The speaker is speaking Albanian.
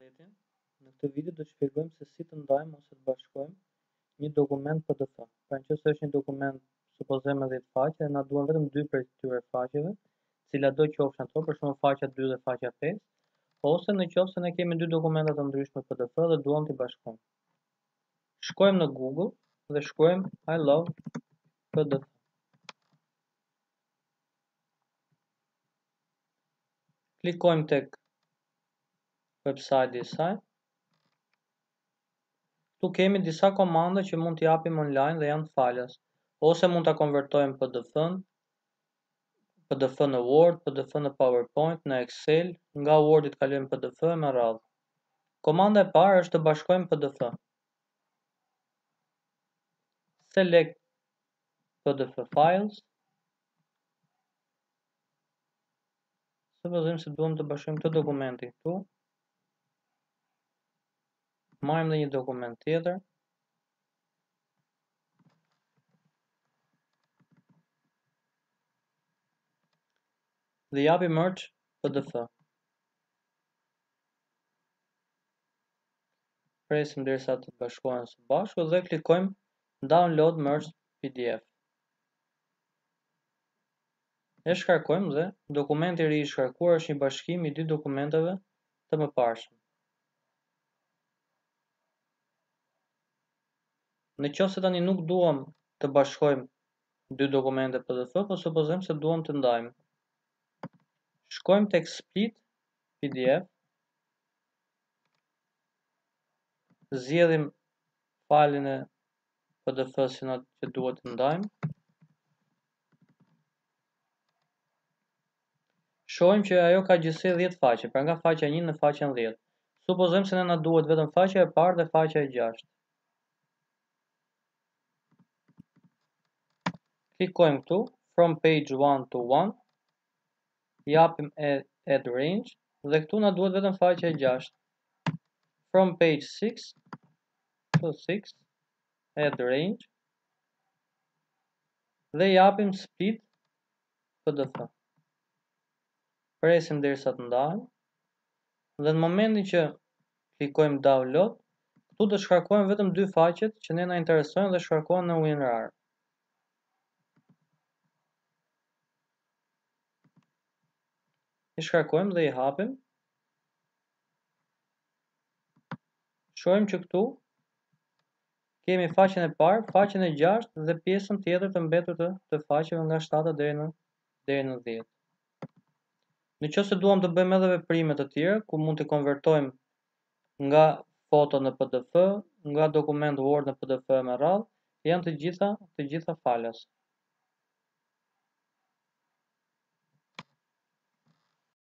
Përshëndetje. Në këtë video do të shpjegojmë se si të ndajmë ose të bashkojmë një dokument PDF. Pra nëse është një dokument supozojmë 10 faqe dhe na duhen vetëm 2 prej këtyre faqeve, cilat do qofshin ato, për shembull faqja 2 dhe faqja 5, ose në qoftë se ne kemi 2 dokumenta të ndryshme PDF dhe duam t'i bashkojmë. Shkojmë në Google dhe shkruajmë I love PDF. Klikojmë tek website-i i saj. Këtu kemi disa komande që mund t'i japim online dhe janë falas. Ose mund t'a konvertojmë PDF në Word, PDF në PowerPoint, në Excel, nga Word-i të kalojmë PDF me radhë. Komanda e parë është të bashkojmë PDF. Select PDF files. Supozojmë se duam të bashkojmë këtë dokumenti këtu. Marrim dhe një dokument tjetër. Dhe japim merge PDF. Presim derisa të bashkohen së bashku dhe klikojmë download merge PDF. E shkarkojmë dhe dokumenti i ri i shkarkuar është një bashkim i dy dokumenteve të mëparshëm. Në qoftë se tani nuk duam të bashkojmë dy dokumente PDF, po supozojmë se duam të ndajmë. Shkojmë tek split PDF, zgjedhim failin e PDF-s që duhet të ndajmë. Shohim që ajo ka gjithsej 10 faqe, pra nga faqja 1 në faqen 10. Supozojmë se na duhet vetëm faqja e parë dhe faqja e 6. Klikojmë këtu, from page 1 to 1, japim add range, dhe këtu na duhet vetëm faqja e 6. From page 6 to 6, add range, dhe japim split PDF. Presim derisa të ndahen, dhe në momentin që klikojmë download, këtu do shkarkohen vetëm 2 faqet që ne na interesojnë dhe shkarkohen në WinRAR. I shkarkojmë dhe i hapim. Shohim që këtu kemi faqen e parë, faqen e 6 dhe pjesën tjetër të mbetur të faqeve nga 7 deri në 10. Në qoftë se duam të bëjmë edhe veprime të tjera, ku mund të konvertojmë nga foto në PDF, nga dokument Word në PDF me radhë, janë të gjitha falas.